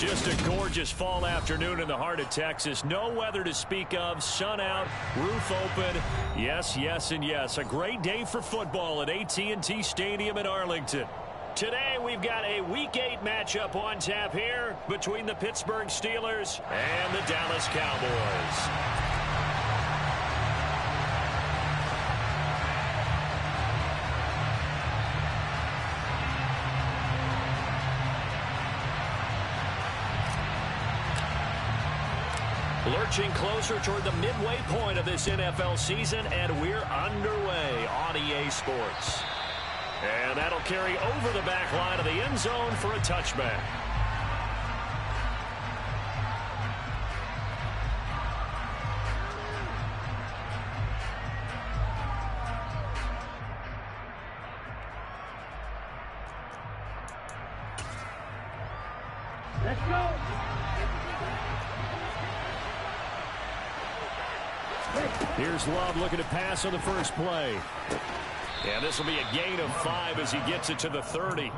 Just a gorgeous fall afternoon in the heart of Texas. No weather to speak of. Sun out, roof open. Yes, yes, and yes. A great day for football at AT&T Stadium in Arlington. Today we've got a Week 8 matchup on tap here between the Pittsburgh Steelers and the Dallas Cowboys. Lurching closer toward the midway point of this NFL season, and we're underway on EA Sports. And that'll carry over the back line of the end zone for a touchback. Let's go. Here's Love looking to pass on the first play. And this will be a gain of 5 as he gets it to the 30.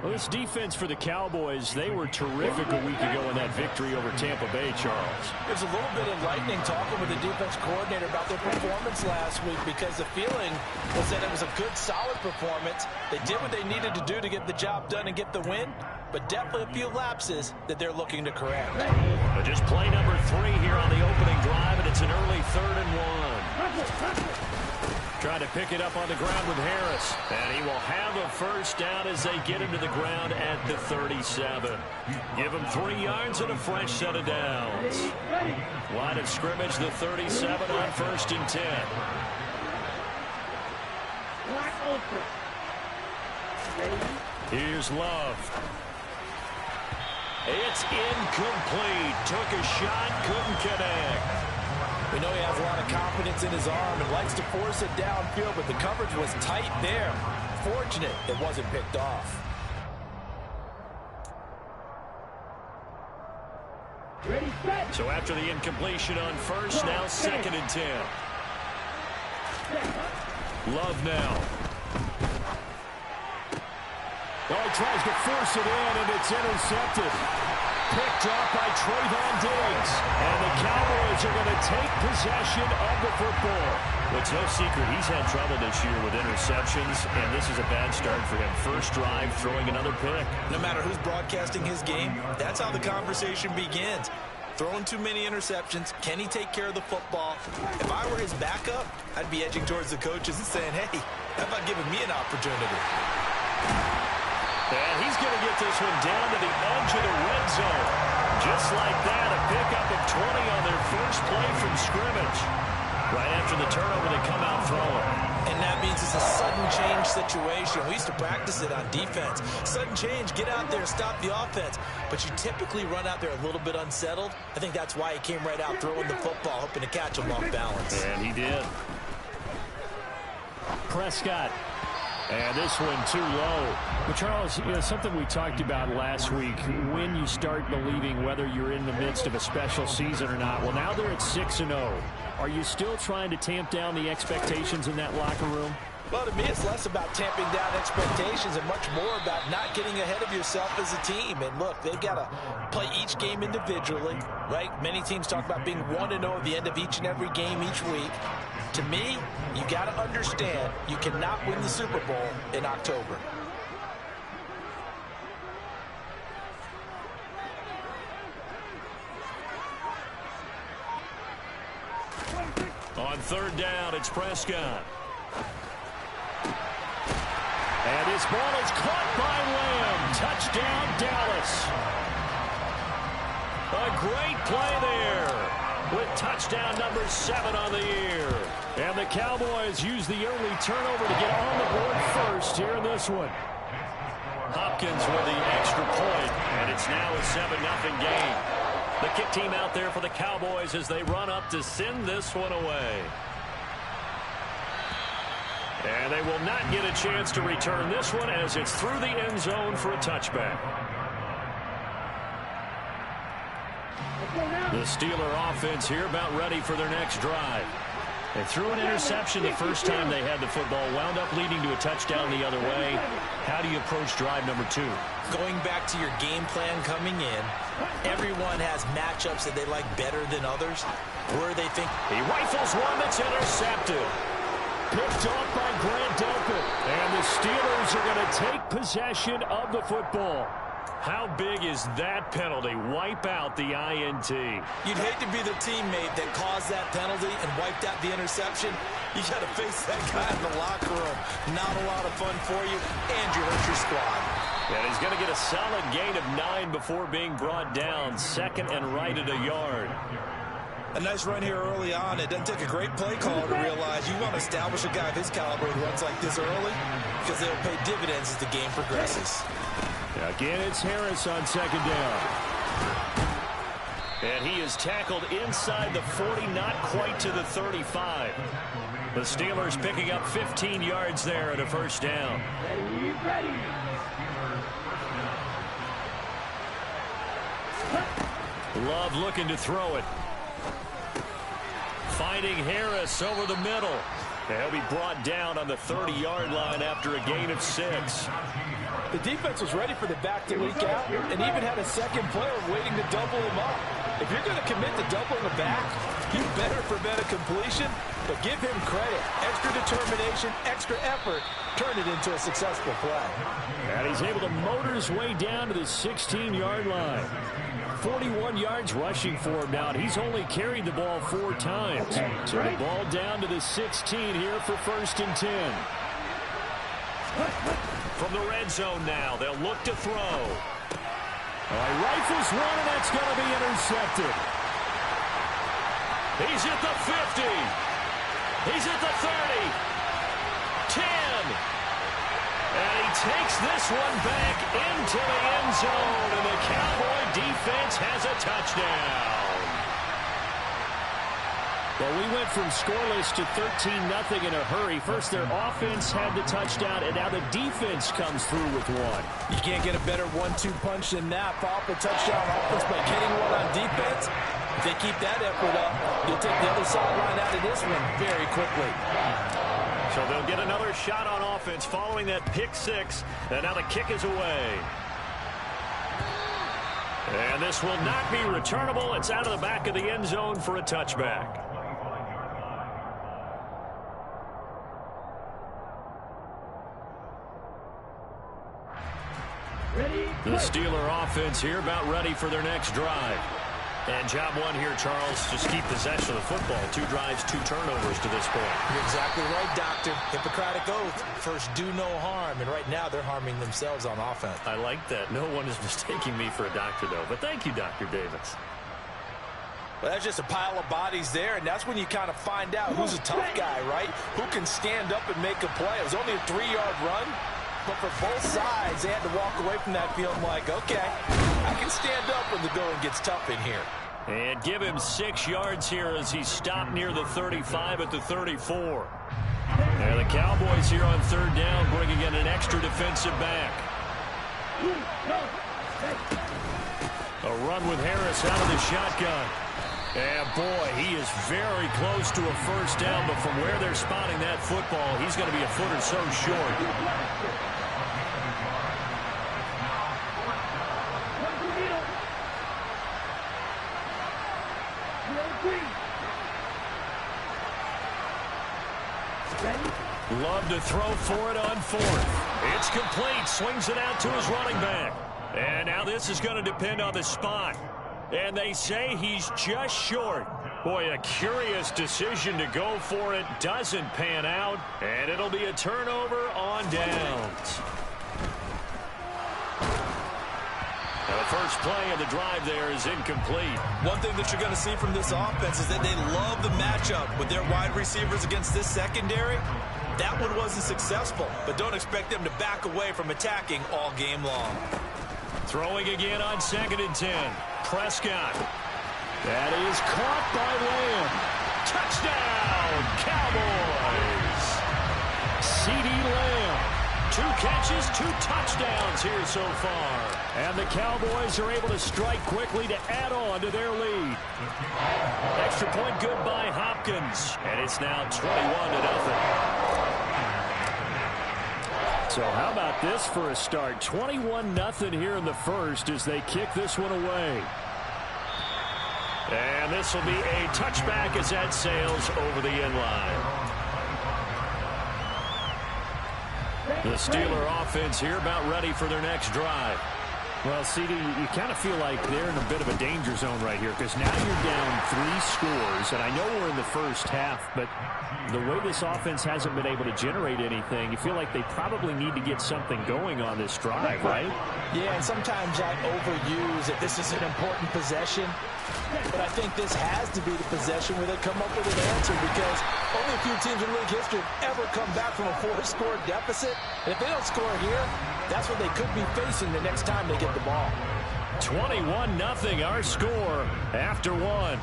Well, this defense for the Cowboys, they were terrific a week ago in that victory over Tampa Bay, Charles. There's a little bit of enlightening talking with the defense coordinator about their performance last week, because the feeling was that it was a good, solid performance. They did what they needed to do to get the job done and get the win, but definitely a few lapses that they're looking to correct. But just play number 3 here on the opening drive, and it's an early 3rd and 1. Trying to pick it up on the ground with Harris. And he will have a first down as they get into the ground at the 37. Give him 3 yards and a fresh set of downs. Line of scrimmage, the 37 on 1st and 10. Here's Love. It's incomplete. Took a shot, couldn't connect. We know he has a lot of confidence in his arm and likes to force it downfield, but the coverage was tight there. Fortunate it wasn't picked off. Ready, set. So after the incompletion on 1st, now 2nd and 10. Love now. Oh, he tries to force it in, and it's intercepted. Picked off by Trayvon Diggs. And the Cowboys are going to take possession of the football. It's no secret he's had trouble this year with interceptions, and this is a bad start for him. First drive, throwing another pick. No matter who's broadcasting his game, that's how the conversation begins. Throwing too many interceptions. Can he take care of the football? If I were his backup, I'd be edging towards the coaches and saying, hey, how about giving me an opportunity? And he's going to get this one down to the edge of the red zone. Just like that, a pickup of 20 on their first play from scrimmage. Right after the turnover, they come out throwing. And that means it's a sudden change situation. We used to practice it on defense. Sudden change, get out there, stop the offense. But you typically run out there a little bit unsettled. I think that's why he came right out throwing the football, hoping to catch him off balance. And he did. Prescott. And this one too low. But Charles, something we talked about last week, when you start believing whether you're in the midst of a special season or not. Well, now they're at 6-0. Are you still trying to tamp down the expectations in that locker room? Well, to me, it's less about tamping down expectations and much more about not getting ahead of yourself as a team. And look, they've got to play each game individually, right? Many teams talk about being 1-0 at the end of each and every game each week. To me, you got to understand you cannot win the Super Bowl in October. On 3rd down, it's Prescott. And his ball is caught by Lamb. Touchdown, Dallas. A great play there with touchdown number 7 on the year. And the Cowboys use the early turnover to get on the board first here in this one. Hopkins with the extra point, and it's now a 7-0 game. The kick team out there for the Cowboys as they run up to send this one away. And they will not get a chance to return this one as it's through the end zone for a touchback. The Steeler offense here about ready for their next drive. They threw an interception the first time they had the football, wound up leading to a touchdown the other way. How do you approach drive number 2? Going back to your game plan coming in, everyone has matchups that they like better than others, where they think he rifles one that's intercepted. Picked off by Grant Delpit. And the Steelers are going to take possession of the football. How big is that penalty? Wipe out the INT. You'd hate to be the teammate that caused that penalty and wiped out the interception. You got to face that guy in the locker room. Not a lot of fun for you, and you hurt your squad. And he's going to get a solid gain of 9 before being brought down. Second and right at a yard. A nice run here early on. It doesn't take a great play call to realize you want to establish a guy of his caliber who runs like this early, because they'll pay dividends as the game progresses. Again, it's Harris on second down. And he is tackled inside the 40, not quite to the 35. The Steelers picking up 15 yards there at a first down. Ready. Love looking to throw it. Finding Harris over the middle. And he'll be brought down on the 30-yard line after a gain of 6. The defense was ready for the back to leak out and even had a second player waiting to double him up. If you're going to commit to doubling the back, you better prevent a completion, but give him credit. Extra determination, extra effort, turn it into a successful play. And he's able to motor his way down to the 16-yard line. 41 yards rushing for him now. He's only carried the ball 4 times. So the ball down to the 16 here for 1st and 10. From the red zone now, they'll look to throw. He rifles one, and that's going to be intercepted. He's at the 50. He's at the 30. 10. And he takes this one back into the end zone, and the Cowboy defense has a touchdown. Well, we went from scoreless to 13-0 in a hurry. First, their offense had the touchdown, and now the defense comes through with one. You can't get a better 1-2 punch than that. Follow up a touchdown offense by getting one on defense. If they keep that effort up, you'll take the other sideline out of this one very quickly. So they'll get another shot on offense following that pick 6, and now the kick is away. And this will not be returnable. It's out of the back of the end zone for a touchback. The Steeler offense here about ready for their next drive. And job 1 here, Charles, just keep possession of the football. 2 drives, 2 turnovers to this point. You're exactly right, Doctor. Hippocratic oath. First, do no harm. And right now, they're harming themselves on offense. I like that. No one is mistaking me for a doctor, though. But thank you, Dr. Davis. Well, that's just a pile of bodies there, and that's when you kind of find out who's a tough guy, right? Who can stand up and make a play. It was only a 3-yard run. But for both sides, they had to walk away from that feeling like, okay, I can stand up when the going gets tough in here. And give him 6 yards here as he stopped near the 35 at the 34. And the Cowboys here on 3rd down, bringing in an extra defensive back. A run with Harris out of the shotgun. And boy, he is very close to a first down, but from where they're spotting that football, he's going to be a foot or so short. Love to throw for it on 4th. It's complete. Swings it out to his running back. And now this is going to depend on the spot. And they say he's just short. Boy, a curious decision to go for it. Doesn't pan out. And it'll be a turnover on downs. Now the first play of the drive there is incomplete. One thing that you're going to see from this offense is that they love the matchup with their wide receivers against this secondary. That one wasn't successful, but don't expect them to back away from attacking all game long. Throwing again on 2nd and 10. Prescott. That is caught by Lamb. Touchdown, Cowboys. CeeDee Lamb. 2 catches, 2 touchdowns here so far. And the Cowboys are able to strike quickly to add on to their lead. Extra point good by Hopkins. And it's now 21-0. So how about this for a start? 21-0 here in the first as they kick this one away. And this will be a touchback as that sails over the end line. The Steeler offense here about ready for their next drive. Well, CD, you kind of feel like they're in a bit of a danger zone right here because now you're down 3 scores, and I know we're in the first half, but the way this offense hasn't been able to generate anything, you feel like they probably need to get something going on this drive, right? Yeah, and sometimes I overuse that this is an important possession, but I think this has to be the possession where they come up with an answer because only a few teams in league history have ever come back from a 4-score deficit. And if they don't score here, that's what they could be facing the next time they get the ball. 21-0 our score after 1.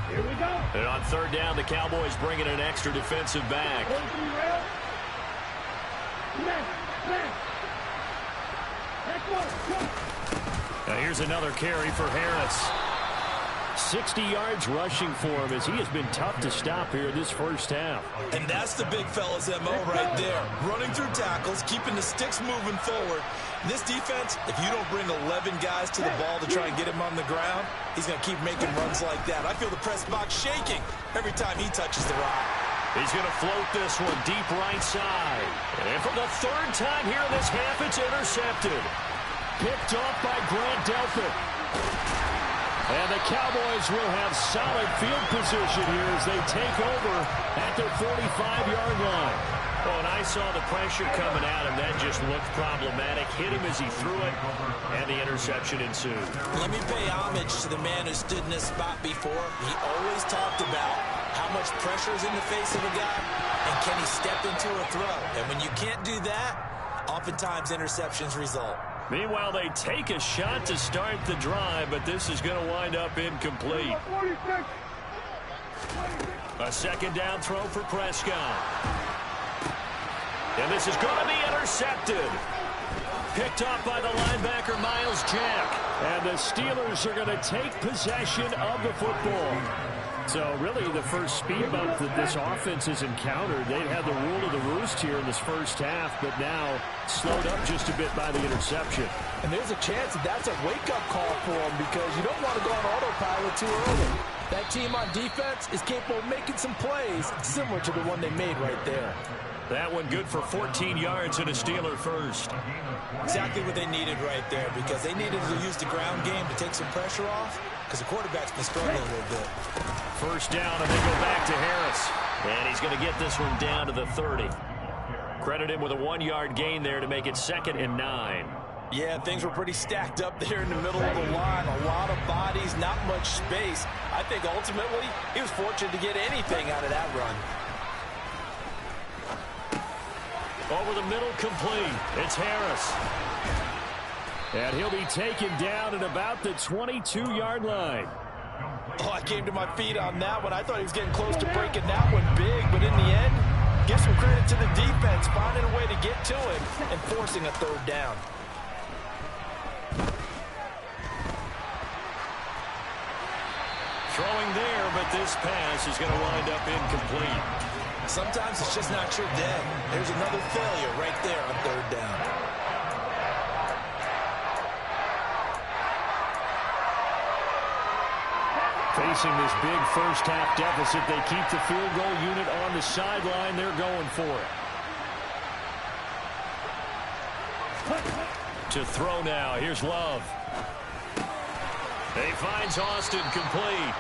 Here we go. And on 3rd down, the Cowboys bring in an extra defensive back. Now here's another carry for Harris. 60 yards rushing for him as he has been tough to stop here this first half. And that's the big fella's MO right there. Running through tackles, keeping the sticks moving forward. This defense, if you don't bring 11 guys to the ball to try and get him on the ground, he's going to keep making runs like that. I feel the press box shaking every time he touches the rock. He's going to float this one deep right side. And for the 3rd time here in this half, it's intercepted. Picked off by Grant Delpit. And the Cowboys will have solid field position here as they take over at their 45-yard line. Oh, and I saw the pressure coming at him. That just looked problematic. Hit him as he threw it, and the interception ensued. Let me pay homage to the man who stood in this spot before. He always talked about how much pressure is in the face of a guy, and can he step into a throw? And when you can't do that, oftentimes interceptions result. Meanwhile, they take a shot to start the drive, but this is going to wind up incomplete. A 2nd down throw for Prescott. And this is going to be intercepted. Picked off by the linebacker, Miles Jack. And the Steelers are going to take possession of the football. So really the first speed bump that this offense has encountered, they've had the rule of the roost here in this first half, but now slowed up just a bit by the interception. And there's a chance that that's a wake-up call for them because you don't want to go on autopilot too early. That team on defense is capable of making some plays similar to the one they made right there. That one good for 14 yards and a Steeler first. Exactly what they needed right there because they needed to use the ground game to take some pressure off because the quarterback's been struggling a little bit. First down, and they go back to Harris. And he's going to get this one down to the 30. Credit him with a 1-yard gain there to make it 2nd and 9. Yeah, things were pretty stacked up there in the middle of the line. A lot of bodies, not much space. I think ultimately he was fortunate to get anything out of that run. Over the middle, complete. It's Harris. And he'll be taken down at about the 22-yard line. Oh, I came to my feet on that one. I thought he was getting close to breaking that one big, but in the end, give some credit to the defense, finding a way to get to him and forcing a 3rd down. Throwing there, but this pass is going to wind up incomplete. Sometimes it's just not your day. There's another failure right there on 3rd down. Facing this big first half deficit, they keep the field goal unit on the sideline. They're going for it. To throw now. Here's Love. He finds Austin complete.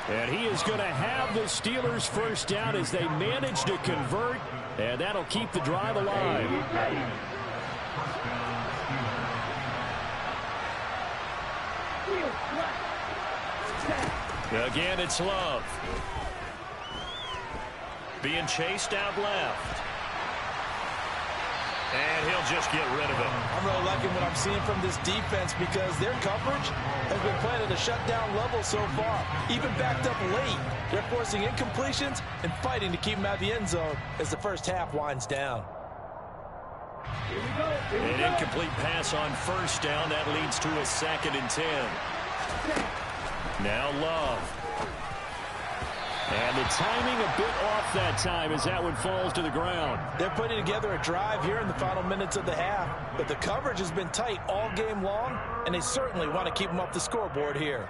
And he is going to have the Steelers first down as they manage to convert. And that'll keep the drive alive. Again, it's Love. Being chased out left. And he'll just get rid of it. I'm really liking what I'm seeing from this defense because their coverage has been playing at a shutdown level so far. Even backed up late, they're forcing incompletions and fighting to keep them out of the end zone as the first half winds down. An incomplete pass on first down. That leads to a 2nd and 10. Now Love. And the timing a bit off that time as that one falls to the ground. They're putting together a drive here in the final minutes of the half, but the coverage has been tight all game long, and they certainly want to keep them off the scoreboard here.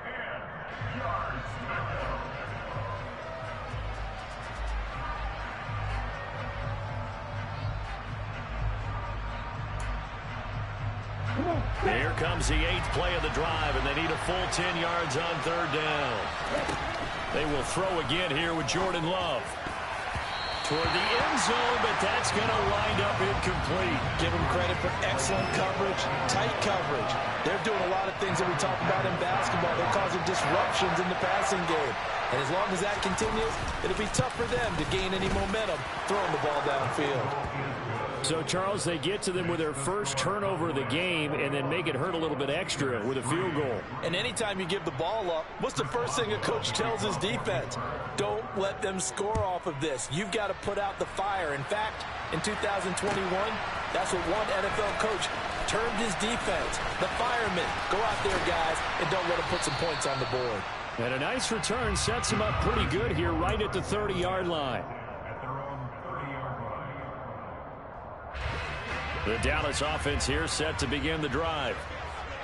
Here comes the 8th play of the drive, and they need a full 10 yards on 3rd down. They will throw again here with Jordan Love. Toward the end zone, but that's going to wind up incomplete. Give them credit for excellent coverage, tight coverage. They're doing a lot of things that we talk about in basketball. They're causing disruptions in the passing game. And as long as that continues, it'll be tough for them to gain any momentum throwing the ball downfield. So, Charles, they get to them with their first turnover of the game and then make it hurt a little bit extra with a field goal. And anytime you give the ball up, what's the first thing a coach tells his defense? Don't let them score off of this. You've got to put out the fire. In fact, in 2021, that's what one NFL coach termed his defense. The firemen. Go out there, guys, and don't let them put some points on the board. And a nice return sets him up pretty good here right at the 30-yard line. The Dallas offense here set to begin the drive.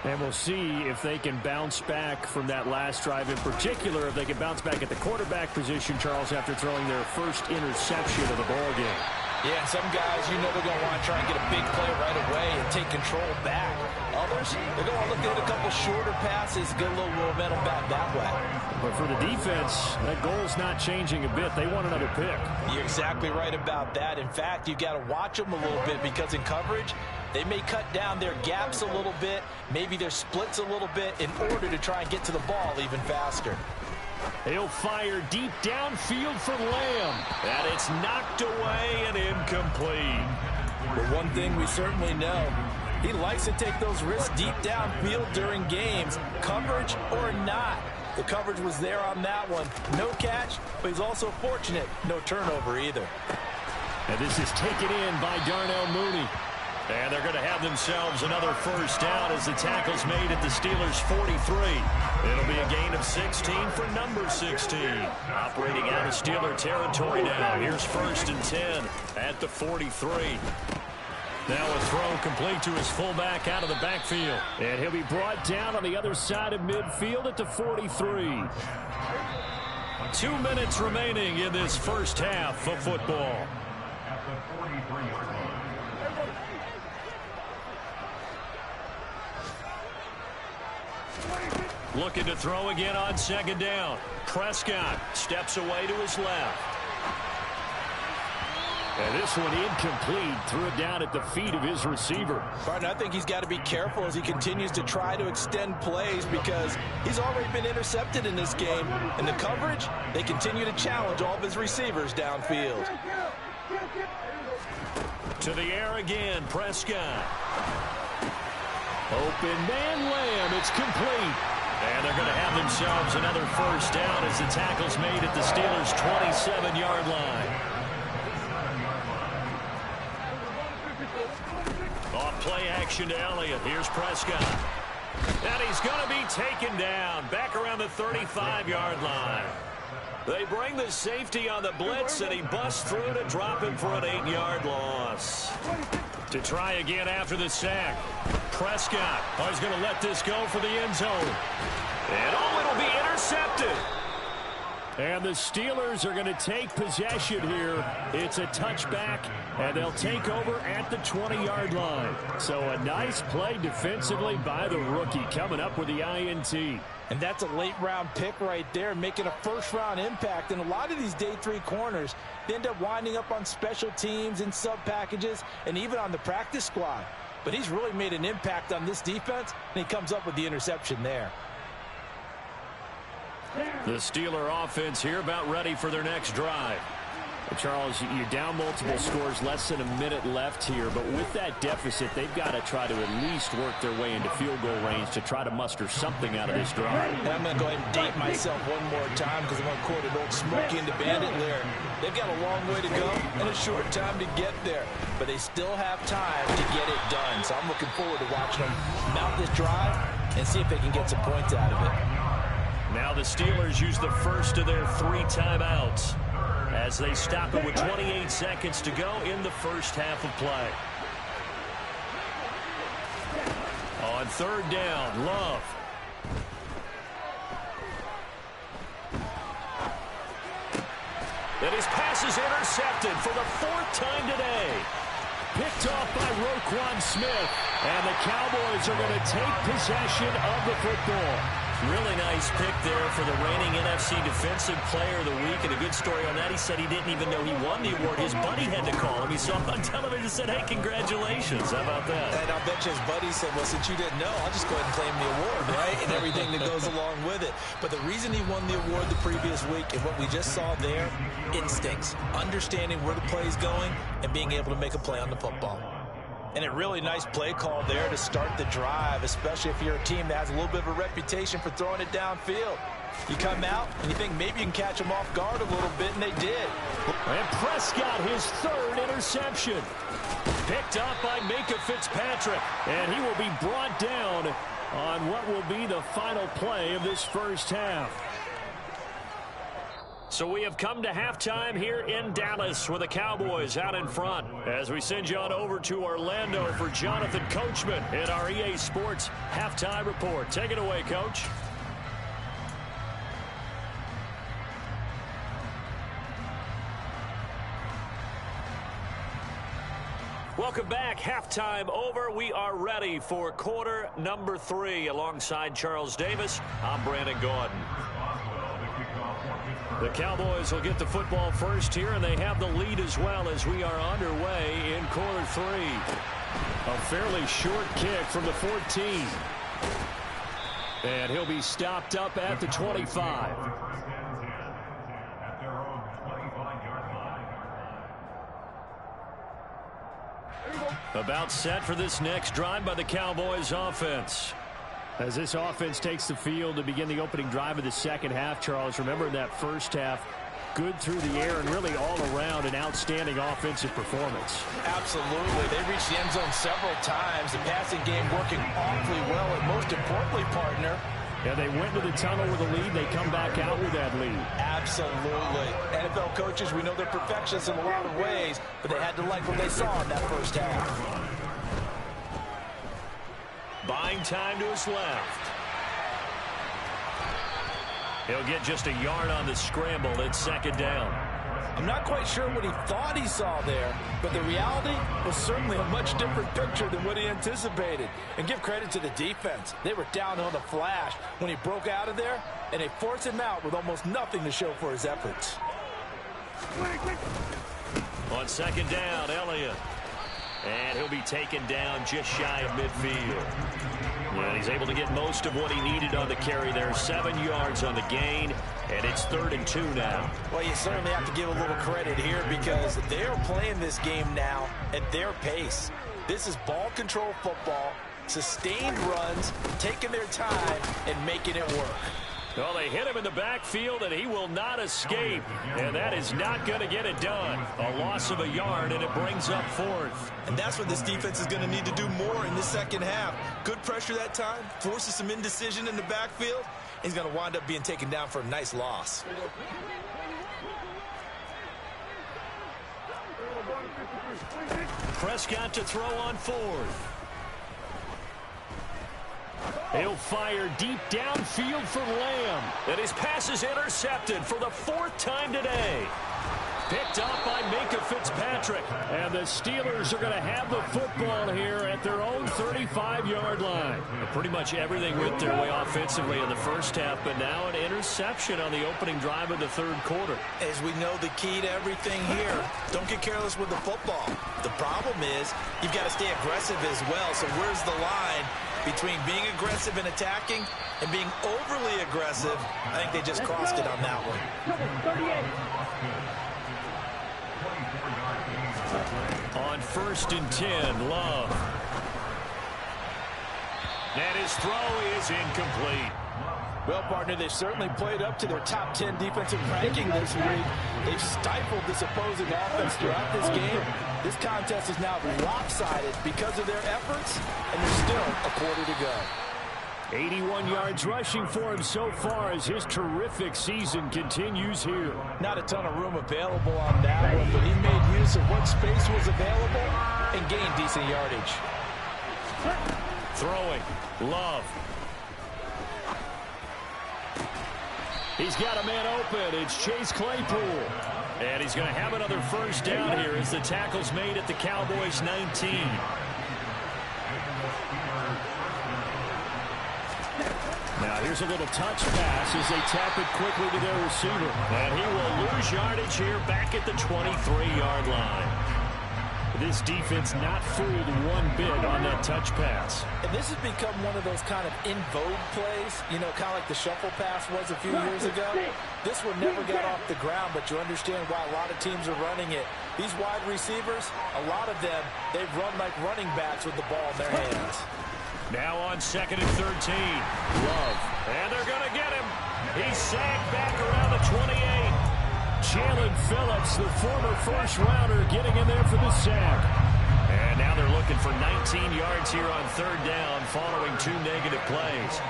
And we'll see if they can bounce back from that last drive, in particular if they can bounce back at the quarterback position, Charles, after throwing their first interception of the ball game. Yeah, some guys, you know they're going to want to try and get a big play right away and take control back. Others, they're going to look at a couple shorter passes, get a little momentum back that way. But for the defense, that goal's not changing a bit. They want another pick. You're exactly right about that. In fact, you've got to watch them a little bit because in coverage, they may cut down their gaps a little bit, maybe their splits a little bit in order to try and get to the ball even faster. He'll fire deep downfield from Lamb. And it's knocked away and incomplete. But one thing we certainly know, he likes to take those risks deep downfield during games, coverage or not. The coverage was there on that one. No catch, but he's also fortunate. No turnover either. And this is taken in by Darnell Mooney. And they're going to have themselves another first down as the tackle's made at the Steelers' 43. It'll be a gain of 16 for number 16. Operating out of Steeler territory now. Here's 1st and 10 at the 43. Now a throw complete to his fullback out of the backfield. And he'll be brought down on the other side of midfield at the 43. 2 minutes remaining in this first half of football. Looking to throw again on 2nd down. Prescott steps away to his left. And this one incomplete. Threw it down at the feet of his receiver. Barton, I think he's got to be careful as he continues to try to extend plays because he's already been intercepted in this game. And the coverage, they continue to challenge all of his receivers downfield. To the air again, Prescott. Open man Lamb. It's complete. And they're going to have themselves another first down as the tackle's made at the Steelers' 27-yard line. Off play action to Elliott. Here's Prescott. And he's going to be taken down back around the 35-yard line. They bring the safety on the blitz, and he busts through to drop him for an 8-yard loss. To try again after the sack. Prescott is going to let this go for the end zone. And it'll be intercepted. And the Steelers are going to take possession here. It's a touchback, and they'll take over at the 20-yard line. So a nice play defensively by the rookie coming up with the INT. And that's a late-round pick right there, making a first-round impact. And a lot of these day 3 corners, they end up winding up on special teams and sub-packages and even on the practice squad. But he's really made an impact on this defense, and he comes up with the interception there. The Steeler offense here about ready for their next drive. Charles, you're down multiple scores, less than a minute left here, but with that deficit, they've got to try to at least work their way into field goal range to try to muster something out of this drive. And I'm going to go ahead and date myself one more time because I'm going to quote an old Smokey and the Bandit lyric. They've got a long way to go and a short time to get there, but they still have time to get it done. So I'm looking forward to watching them mount this drive and see if they can get some points out of it. Now the Steelers use the first of their 3 timeouts as they stop it with 28 seconds to go in the first half of play. On third down, Love. And his pass is intercepted for the 4th time today. Picked off by Roquan Smith. And the Cowboys are going to take possession of the football. Really nice pick there for the reigning NFC Defensive Player of the Week. And a good story on that, he said he didn't even know he won the award. His buddy had to call him. He saw him on television and said, hey, congratulations. How about that? And I'll bet you his buddy said, well, since you didn't know, I'll just go ahead and claim the award, right? And everything that goes along with it. But the reason he won the award the previous week and what we just saw there, instincts, understanding where the play is going and being able to make a play on the football. And a really nice play call there to start the drive, especially if you're a team that has a little bit of a reputation for throwing it downfield. You come out and you think maybe you can catch them off guard a little bit, and they did. And Prescott, his 3rd interception. Picked up by Minkah Fitzpatrick. And he will be brought down on what will be the final play of this first half. So we have come to halftime here in Dallas with the Cowboys out in front. As we send you on over to Orlando for Jonathan Coachman in our EA Sports Halftime Report. Take it away, Coach. Welcome back. Halftime over. We are ready for quarter number 3. Alongside Charles Davis, I'm Brandon Gaudin. The Cowboys will get the football first here, and they have the lead as well as we are underway in quarter 3. A fairly short kick from the 14. And he'll be stopped up at the 25. About set for this next drive by the Cowboys offense. As this offense takes the field to begin the opening drive of the second half, Charles, remember in that first half, good through the air and really all around an outstanding offensive performance. Absolutely. They reached the end zone several times. The passing game working awfully well, and most importantly, partner, yeah, they went to the tunnel with a lead. They come back out with that lead. Absolutely. NFL coaches, we know they're perfectionists in a lot of ways, but they had to like what they saw in that first half. Buying time to his left. He'll get just a yard on the scramble. It's 2nd down. I'm not quite sure what he thought he saw there, but the reality was certainly a much different picture than what he anticipated. And give credit to the defense. They were down on the flash when he broke out of there, and they forced him out with almost nothing to show for his efforts. On 2nd down, Elliott. And he'll be taken down just shy of midfield. And he's able to get most of what he needed on the carry there. 7 yards on the gain, and it's 3rd and 2 now. Well, you certainly have to give a little credit here because they're playing this game now at their pace. This is ball control football, sustained runs, taking their time, and making it work. Well, they hit him in the backfield, and he will not escape. And that is not going to get it done. A loss of a yard, and it brings up 4th. And that's what this defense is going to need to do more in the second half. Good pressure that time, forces some indecision in the backfield. He's going to wind up being taken down for a nice loss. Prescott to throw on 4th. He'll fire deep downfield for Lamb. And his pass is intercepted for the 4th time today. Picked off by Minkah Fitzpatrick. And the Steelers are going to have the football here at their own 35-yard line. Pretty much everything went their way offensively in the first half, but now an interception on the opening drive of the 3rd quarter. As we know, the key to everything here, don't get careless with the football. The problem is you've got to stay aggressive as well. So where's the line between being aggressive and attacking and being overly aggressive? I think they just crossed it on that one. On 1st and 10, Love. And his throw is incomplete. Well, partner, they've certainly played up to their top 10 defensive ranking this week. They've stifled this opposing offense throughout this game. This contest is now lopsided because of their efforts, and there's still a quarter to go. 81 yards rushing for him so far as his terrific season continues here. Not a ton of room available on that one, but he made use of what space was available and gained decent yardage. Throwing, Love. He's got a man open. It's Chase Claypool. And he's going to have another first down here as the tackle's made at the Cowboys' 19. Now here's a little touch pass as they tap it quickly to their receiver. And he will lose yardage here back at the 23-yard line. This defense not fooled one bit on that touch pass. And this has become one of those kind of in vogue plays, you know, kind of like the shuffle pass was a few years ago. This one never got off the ground, but you understand why a lot of teams are running it. These wide receivers, a lot of them, they've run like running backs with the ball in their hands. Now on 2nd and 13. Love. And they're going to get him. He's sagged back around the 28. Jalen Phillips, the former first-rounder, getting in there for the sack. And now they're looking for 19 yards here on 3rd down following 2 negative plays.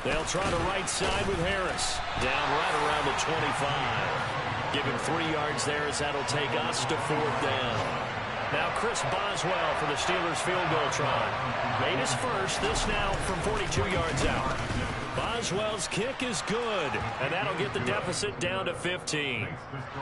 They'll try the right side with Harris. Down right around the 25. Give him 3 yards there as that'll take us to 4th down. Now Chris Boswell for the Steelers field goal try. Made his first, this now from 42 yards out. Boswell's kick is good, and that'll get the deficit down to 15.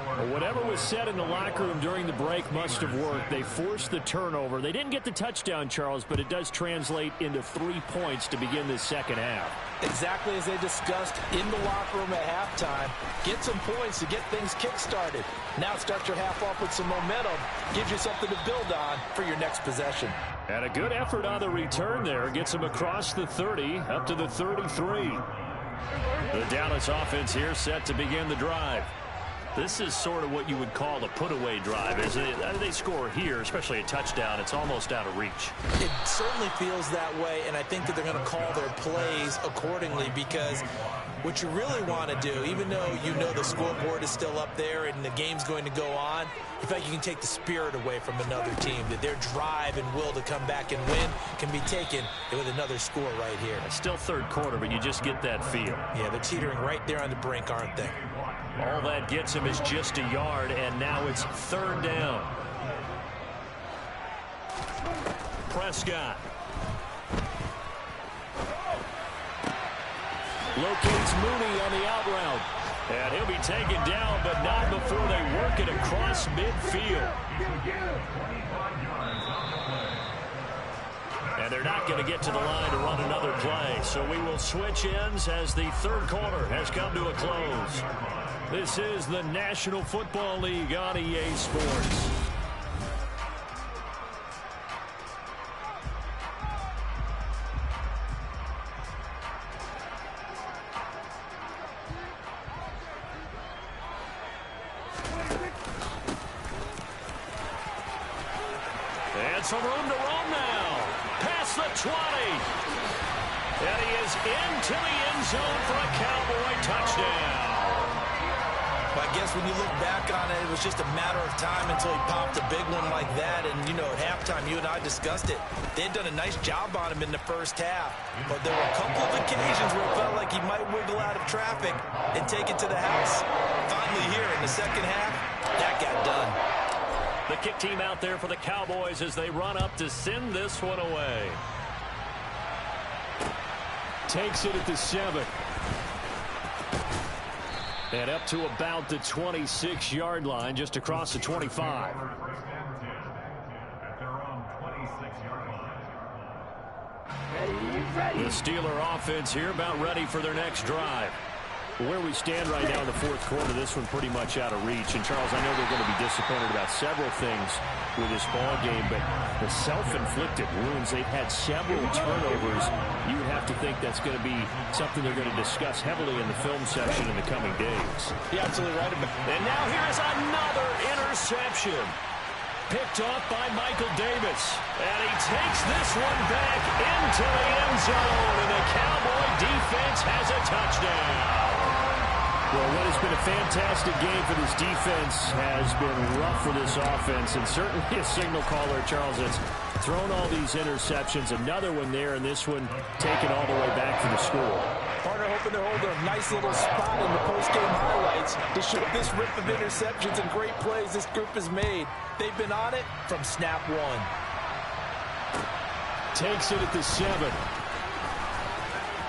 Well, whatever was said in the locker room during the break must have worked. They forced the turnover. They didn't get the touchdown, Charles, but it does translate into 3 points to begin this second half. Exactly as they discussed in the locker room at halftime. Get some points to get things kick-started. Now start your half off with some momentum. Gives you something to build on for your next possession. And a good effort on the return there. Gets him across the 30, up to the 33. The Dallas offense here set to begin the drive. This is sort of what you would call a put-away drive, isn't it? They score here, especially a touchdown. It's almost out of reach. It certainly feels that way, and I think that they're going to call their plays accordingly because what you really want to do, even though you know the scoreboard is still up there and the game's going to go on, in fact, you can take the spirit away from another team, that their drive and will to come back and win can be taken with another score right here. It's still 3rd quarter, but you just get that feel. Yeah, they're teetering right there on the brink, aren't they? All that gets him is just a yard, and now it's 3rd down. Prescott. Locates Mooney on the out route. And he'll be taken down, but not before they work it across midfield. And they're not going to get to the line to run another play. So we will switch ends as the 3rd quarter has come to a close. This is the National Football League on EA Sports. And some room to run now. Past the 20. And he is into the end zone for a Cowboy touchdown. I guess when you look back on it, it was just a matter of time until he popped a big one like that. And, you know, at halftime, you and I discussed it. They had done a nice job on him in the first half. But there were a couple of occasions where it felt like he might wiggle out of traffic and take it to the house. Finally here in the second half, that got done. The kick team out there for the Cowboys as they run up to send this one away. Takes it at the 7. And up to about the 26-yard line, just across the 25. The Steeler offense here about ready for their next drive. Where we stand right now in the fourth quarter, this one pretty much out of reach. And, Charles, I know they're going to be disappointed about several things with this ball game, but the self-inflicted wounds, they've had several turnovers. You would have to think that's going to be something they're going to discuss heavily in the film section in the coming days. You're absolutely right. And now here's another interception. Picked off by Michael Davis. And he takes this one back into the end zone. And the Cowboy defense has a touchdown. Well, what has been a fantastic game for this defense has been rough for this offense. And certainly a signal caller, Charles, that's thrown all these interceptions. Another one there, and this one taken all the way back to the school. Partner hoping to hold a nice little spot in the post-game highlights to show this rip of interceptions and great plays this group has made. They've been on it from snap one. Takes it at the 7.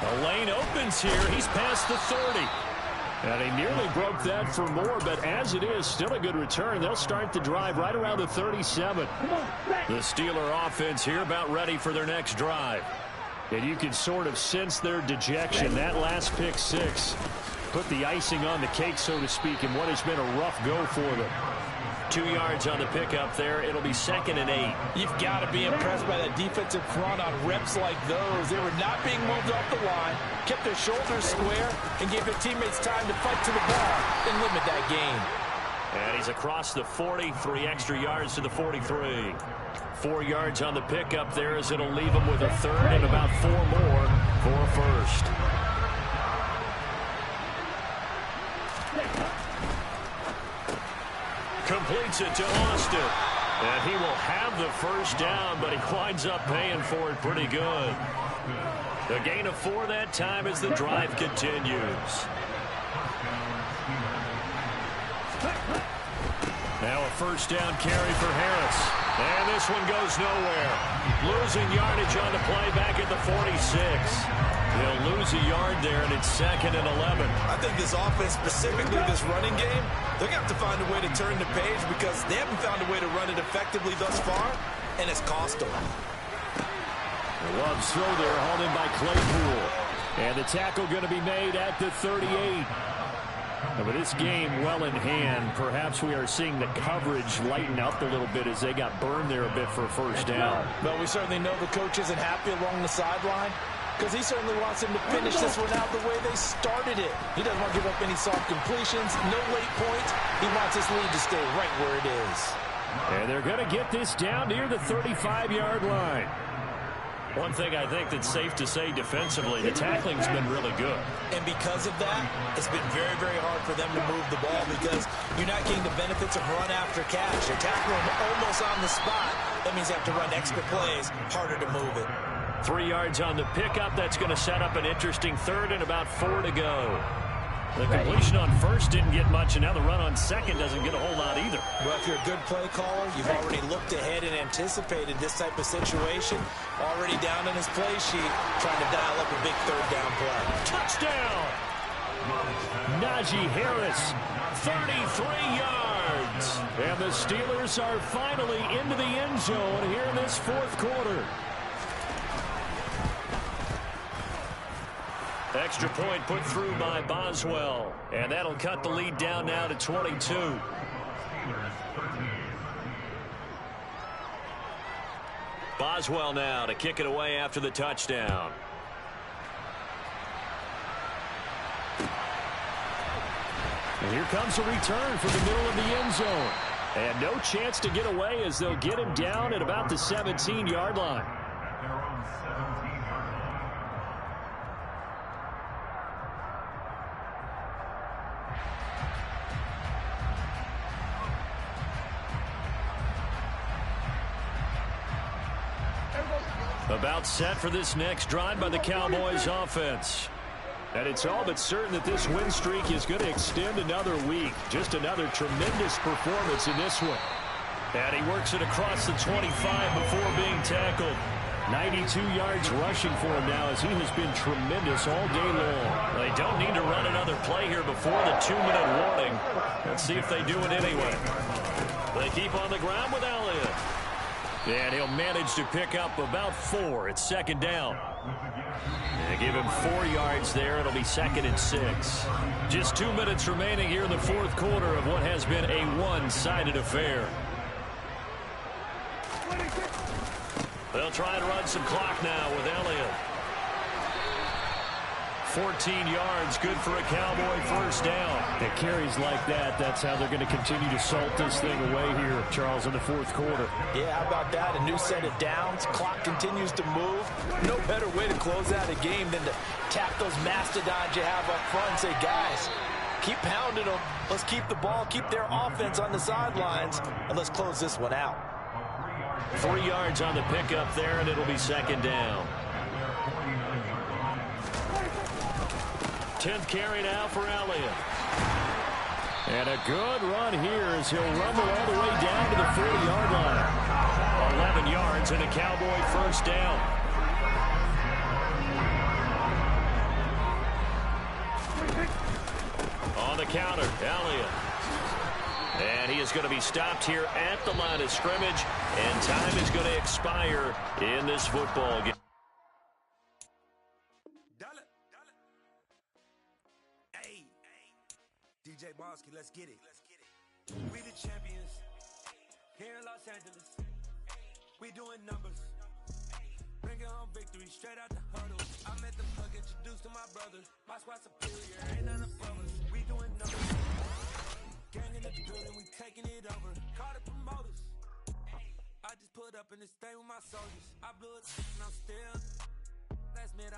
The lane opens here. He's past the 30. And he nearly broke that for more, but as it is, still a good return. They'll start the drive right around the 37. The Steeler offense here about ready for their next drive. And you can sort of sense their dejection. That last pick 6 put the icing on the cake, so to speak, in what has been a rough go for them. 2 yards on the pickup there. It'll be 2nd and 8. You've got to be impressed by that defensive front on reps like those. They were not being moved off the line, kept their shoulders square, and gave their teammates time to fight to the ball and limit that gain. And he's across the 40, 3 extra yards to the 43. 4 yards on the pickup there as it'll leave him with a 3rd and about 4 more for a first. Completes it to Austin. And he will have the first down, but he winds up paying for it pretty good. A gain of 4 that time as the drive continues. Now a first down carry for Harris. And this one goes nowhere. Losing yardage on the play back at the 46. They'll lose a yard there, and it's 2nd and 11. I think this offense, specifically this running game, they're going to have to find a way to turn the page because they haven't found a way to run it effectively thus far, and it's cost them. Love's throw there, hauled in by Claypool. And the tackle going to be made at the 38. But this game well in hand. Perhaps we are seeing the coverage lighten up a little bit as they got burned there a bit for a first down. But we certainly know the coach isn't happy along the sideline because he certainly wants them to finish this one out the way they started it. He doesn't want to give up any soft completions, no late points. He wants his lead to stay right where it is. And they're going to get this down near the 35-yard line. One thing I think that's safe to say defensively, the tackling's been really good. And because of that, it's been very, very hard for them to move the ball because you're not getting the benefits of run after catch. You're tackling almost on the spot. That means you have to run extra plays, harder to move it. 3 yards on the pickup. That's going to set up an interesting 3rd and about 4 to go. The completion on first didn't get much, and now the run on second doesn't get a whole lot either. Well, if you're a good play caller, you've already looked ahead and anticipated this type of situation. Already down in his play sheet, trying to dial up a big 3rd down play. Touchdown! Najee Harris, 33 yards. And the Steelers are finally into the end zone here in this fourth quarter. Extra point put through by Boswell. And that'll cut the lead down now to 22. Boswell now to kick it away after the touchdown. And here comes a return from the middle of the end zone. And no chance to get away as they'll get him down at about the 17-yard line. About set for this next drive by the Cowboys offense. And it's all but certain that this win streak is going to extend another week. Just another tremendous performance in this one. And he works it across the 25 before being tackled. 92 yards rushing for him now as he has been tremendous all day long. They don't need to run another play here before the 2-minute warning. Let's see if they do it anyway. They keep on the ground with Elliott. And he'll manage to pick up about 4. It's second down. And give him 4 yards there. It'll be 2nd and 6. Just 2 minutes remaining here in the fourth quarter of what has been a one-sided affair. They'll try and run some clock now with Elliott. 14 yards, good for a Cowboy first down. The carries like that, that's how they're going to continue to salt this thing away here, Charles, in the fourth quarter. Yeah, how about that? A new set of downs. Clock continues to move. No better way to close out a game than to tap those mastodons you have up front and say, guys, keep pounding them. Let's keep the ball, keep their offense on the sidelines, and let's close this one out. 3 yards on the pickup there, and it'll be second down. 10th carry now for Elliott. And a good run here as he'll rumble all the way down to the 40-yard line. 11 yards and a Cowboy first down. On the counter, Elliott. And he is going to be stopped here at the line of scrimmage, and time is going to expire in this football game. DJ Bonsky, let's get it. We the champions here in Los Angeles. We doing numbers. Bringing home victory straight out the huddle. I met the plug, introduced to my brother. My squad superior, ain't none above us. We doing numbers. Gang in the building, we taking it over. Call the promoters. I just put up in this thing with my soldiers. I blew it and I'm still. Last minute,